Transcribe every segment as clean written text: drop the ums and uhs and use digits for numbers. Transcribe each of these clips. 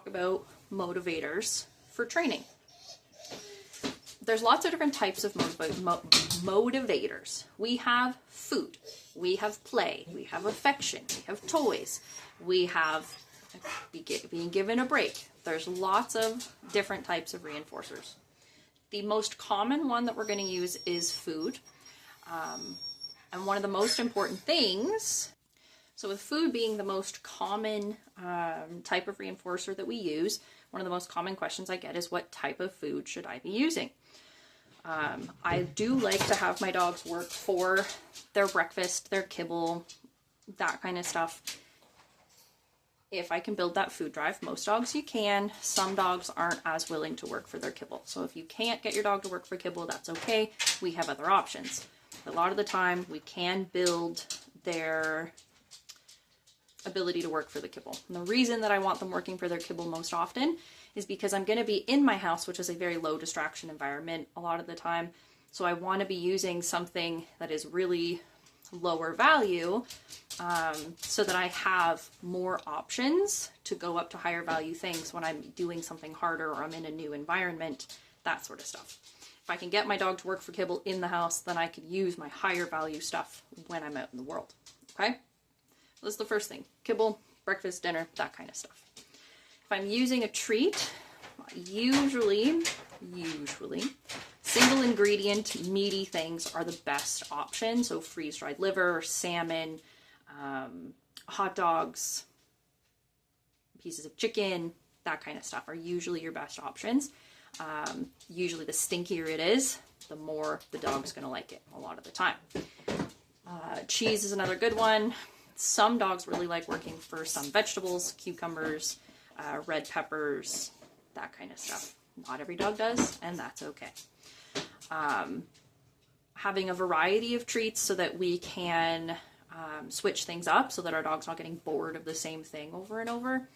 about motivators for training. There's lots of different types of motivators. We have food, we have play, we have affection, we have toys, we have being given a break. There's lots of different types of reinforcers. The most common one that we're going to use is food. And one of the most important things, so with food being the most common type of reinforcer that we use, one of the most common questions I get is, what type of food should I be using? I do like to have my dogs work for their breakfast, their kibble, that kind of stuff. If I can build that food drive, most dogs you can. Some dogs aren't as willing to work for their kibble. So if you can't get your dog to work for kibble, that's okay. We have other options. A lot of the time we can build their ability to work for the kibble. And the reason that I want them working for their kibble most often is because I'm going to be in my house, which is a very low distraction environment a lot of the time. So I want to be using something that is really lower value, so that I have more options to go up to higher value things when I'm doing something harder or I'm in a new environment, that sort of stuff. If I can get my dog to work for kibble in the house, then I could use my higher value stuff when I'm out in the world. Okay? That's the first thing. Kibble, breakfast, dinner, that kind of stuff. If I'm using a treat, usually single ingredient meaty things are the best option. So freeze-dried liver, salmon, hot dogs, pieces of chicken, that kind of stuff are usually your best options. Usually the stinkier it is, the more the dog's going to like it a lot of the time. Cheese is another good one. Some dogs really like working for some vegetables, cucumbers, red peppers, that kind of stuff. Not every dog does, and that's okay. Having a variety of treats so that we can switch things up so that our dog's not getting bored of the same thing over and over.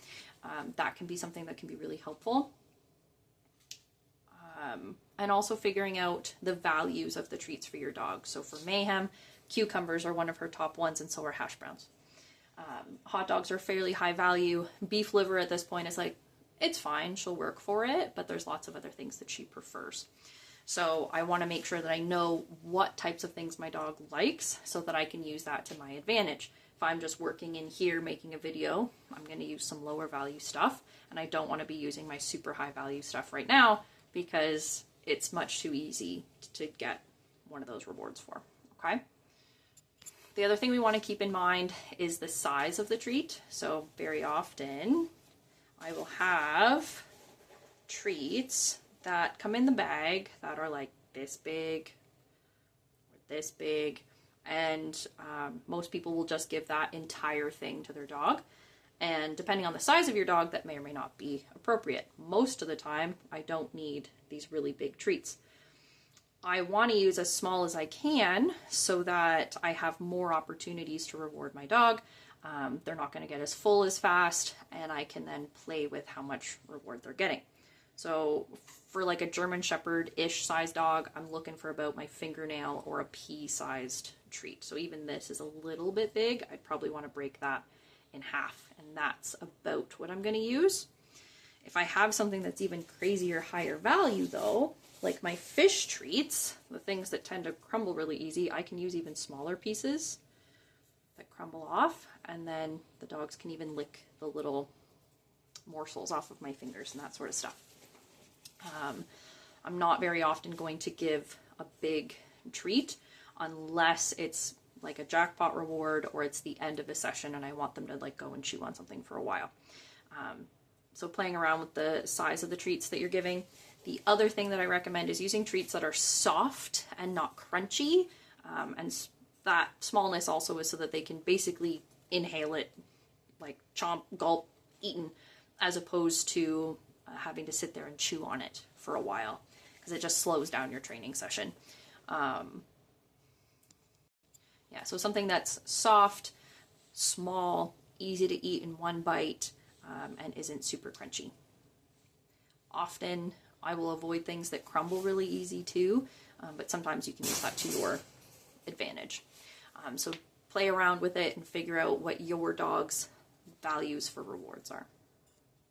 That can be something that can be really helpful. And also figuring out the values of the treats for your dog. So for Mayhem, cucumbers are one of her top ones, and so are hash browns. Hot dogs are fairly high value. Beef liver at this point is like, it's fine, she'll work for it, but there's lots of other things that she prefers. So I want to make sure that I know what types of things my dog likes so that I can use that to my advantage. If I'm just working in here making a video, I'm going to use some lower value stuff, and I don't want to be using my super high value stuff right now because it's much too easy to get one of those rewards for, okay? The other thing we want to keep in mind is the size of the treat. So very often I will have treats that come in the bag that are like this big or this big, and most people will just give that entire thing to their dog, and depending on the size of your dog, that may or may not be appropriate. Most of the time I don't need these really big treats. I want to use as small as I can so that I have more opportunities to reward my dog. They're not going to get as full as fast, and I can then play with how much reward they're getting. So for like a German Shepherd-ish sized dog, I'm looking for about my fingernail or a pea-sized treat. So even this is a little bit big. I'd probably want to break that in half, and that's about what I'm going to use. If I have something that's even crazier, higher value though, like my fish treats, the things that tend to crumble really easy, I can use even smaller pieces that crumble off, and then the dogs can even lick the little morsels off of my fingers and that sort of stuff. I'm not very often going to give a big treat unless it's like a jackpot reward or it's the end of a session and I want them to like go and chew on something for a while. So playing around with the size of the treats that you're giving. The other thing that I recommend is using treats that are soft and not crunchy. And that smallness also is so that they can basically inhale it, like chomp, gulp, eaten, as opposed to having to sit there and chew on it for a while, because it just slows down your training session. Yeah, so something that's soft, small, easy to eat in one bite, and isn't super crunchy. Often I will avoid things that crumble really easy too, but sometimes you can use that to your advantage. So play around with it and figure out what your dog's values for rewards are.